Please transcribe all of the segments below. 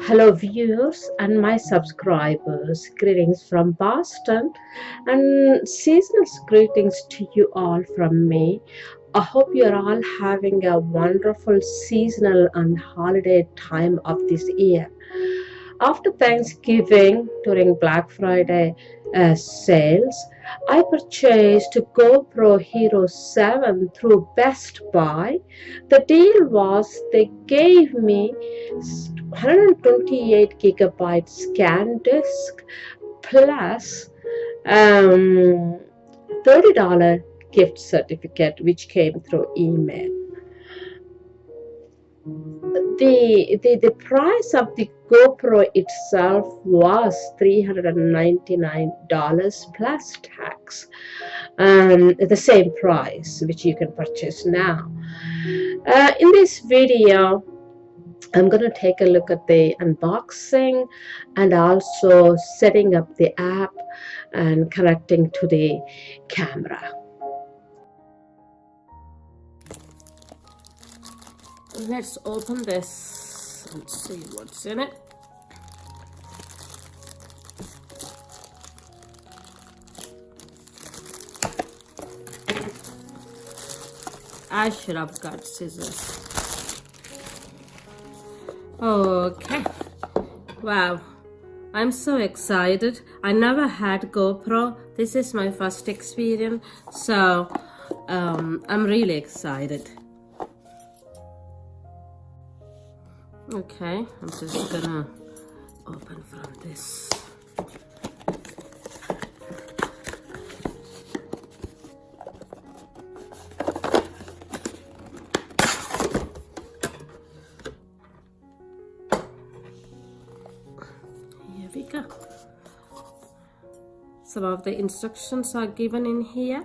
Hello, viewers and my subscribers. Greetings from Boston and seasonal greetings to you all from me. I hope you're all having a wonderful seasonal and holiday time of this year. After Thanksgiving, during Black Friday sales, I purchased GoPro Hero 7 through Best Buy. The deal was they gave me 128 gigabyte scan disk plus $30 gift certificate which came through email. The price of the GoPro itself was $399 plus tax, the same price which you can purchase now. In this video, I'm going to take a look at the unboxing and also setting up the app and connecting to the camera. Let's open this and see what's in it. I should have got scissors. Okay. Wow. I'm so excited. I never had GoPro. This is my first experience. So I'm really excited. Okay, I'm just gonna open from this. Here we go. Some of the instructions are given in here.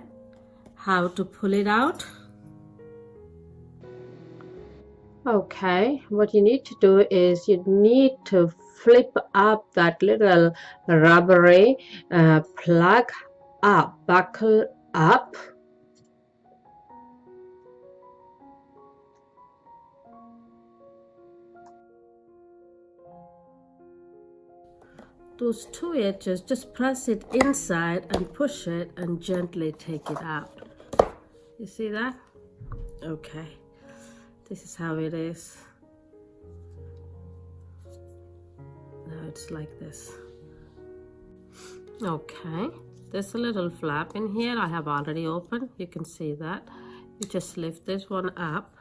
How to pull it out. Okay, what you need to do is you need to flip up that little rubbery plug up, buckle up. Those two edges, just press it inside and push it and gently take it out. You see that? Okay. This is how it is. Now it's like this. Okay, there's a little flap in here I have already opened. You can see that. You just lift this one up.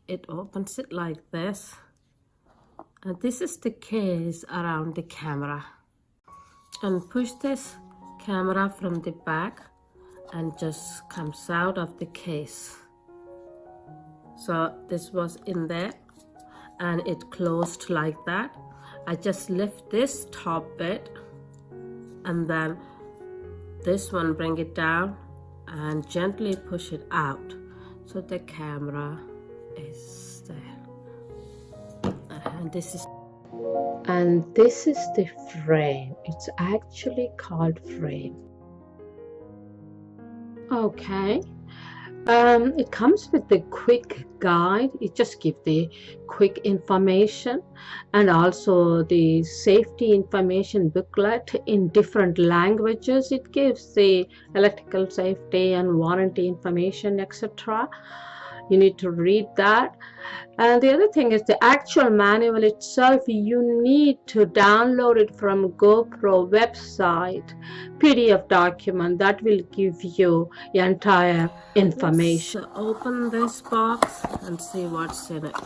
It opens it like this. And this is the case around the camera. And push this camera from the back and just comes out of the case. So this was in there and it closed like that. I just lift this top bit and then this one, bring it down and gently push it out. So the camera is there. And this is the frame. It's actually called frame. Okay. It comes with the quick guide. It just gives the quick information and also the safety information booklet in different languages. It gives the electrical safety and warranty information, etc. You need to read that. And the other thing is the actual manual itself, you need to download it from GoPro website, PDF document that will give you the entire information. Let's open this box and see what's in it.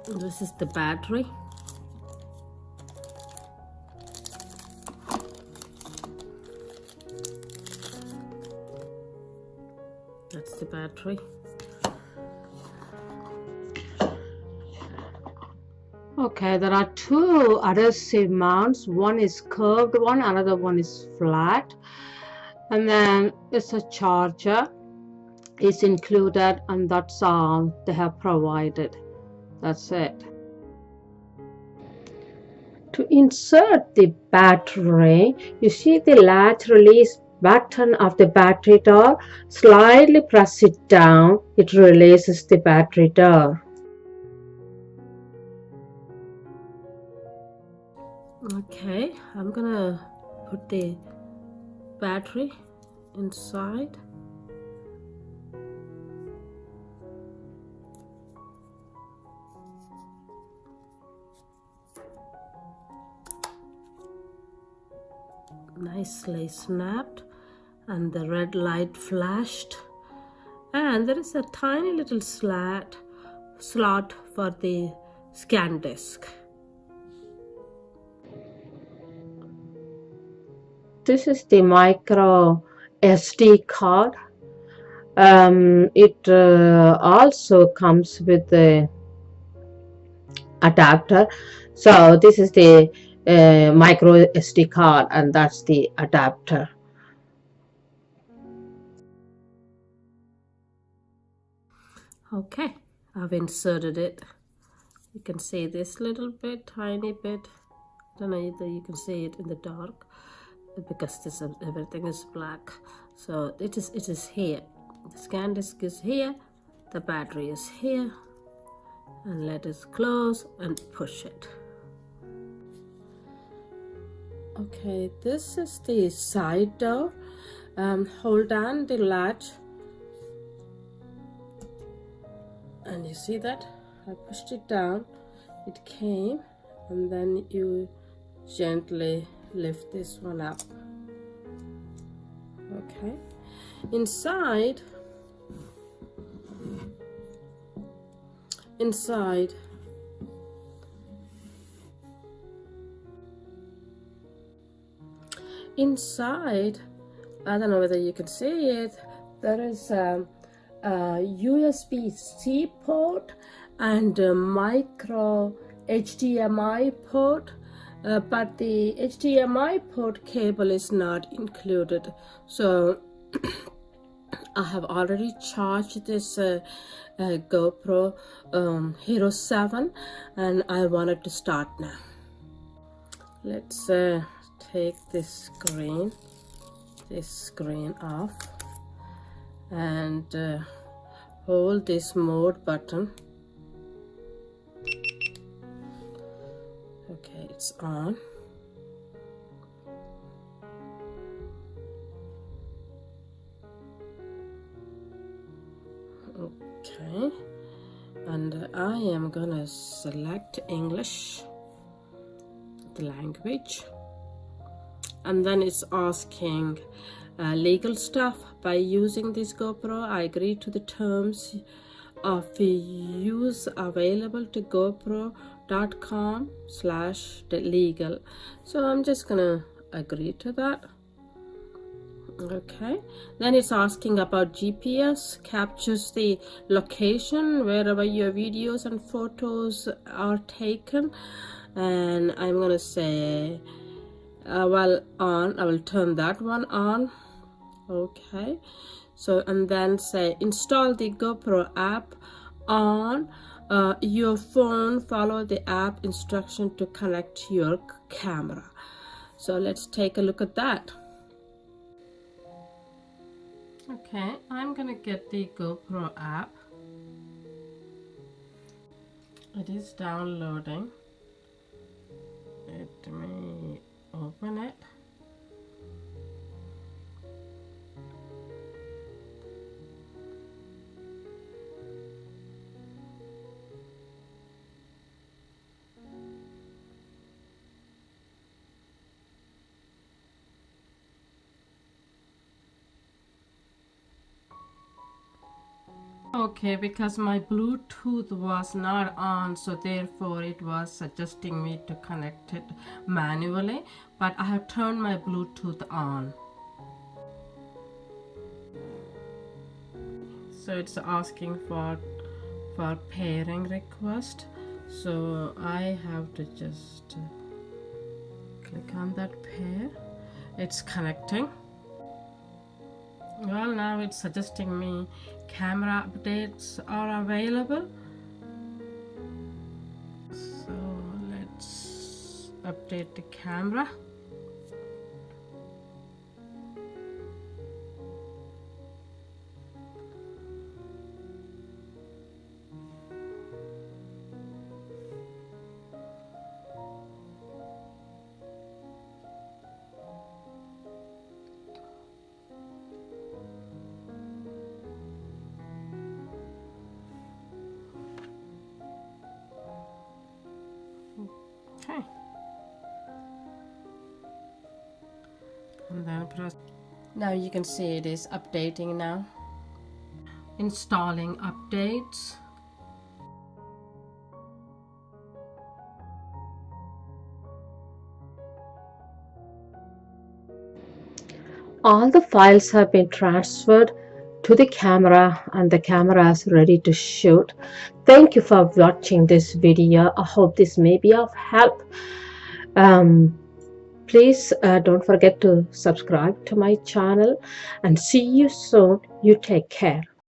This is the battery. That's the battery. Okay, there are two adhesive mounts. One is curved one, another one is flat. And then it's a charger. It's included, and that's all they have provided. That's it. To insert the battery, you see the latch release button of the battery door. Slightly press it down, it releases the battery door. Okay, I'm gonna put the battery inside. Nicely snapped, and the red light flashed, and there is a tiny little slot for the scan disk. This is the micro SD card. It also comes with the adapter. So this is the micro SD card, and that's the adapter. Okay, I've inserted it. You can see this little bit, tiny bit. I don't know either you can see it in the dark because everything is black. So it is here. The scan disk is here. The battery is here. And let it close and push it. Okay, this is the side door. Hold down the latch, and you see that I pushed it down, it came, and then you gently lift this one up. Okay, inside I don't know whether you can see it, there is a USB-C port and a micro HDMI port, but the HDMI port cable is not included. So I have already charged this GoPro Hero 7, and I wanted to start now. Let's take this screen off and hold this mode button. Okay, it's on. Okay, and I am gonna select English, the language, and then it's asking legal stuff. By using this GoPro, I agree to the terms of use available to gopro.com/legal. So I'm just gonna agree to that. Okay, then it's asking about GPS, captures the location wherever your videos and photos are taken, and I'm gonna say I will turn that one on. Okay, so and then say install the GoPro app on your phone, follow the app instruction to connect your camera. So let's take a look at that. Okay, I'm gonna get the GoPro app. It is downloading. Let me open it. Okay, because my Bluetooth was not on, so therefore it was suggesting me to connect it manually, but I have turned my Bluetooth on. So it's asking for pairing request, so I have to just click on that pair. It's connecting. Well, now it's suggesting me camera updates are available. So let's update the camera. Okay. And then press. Now you can see it is updating now. Installing updates. All the files have been transferred to the camera and the camera is ready to shoot. Thank you for watching this video. I hope this may be of help. Please don't forget to subscribe to my channel and see you soon. You take care.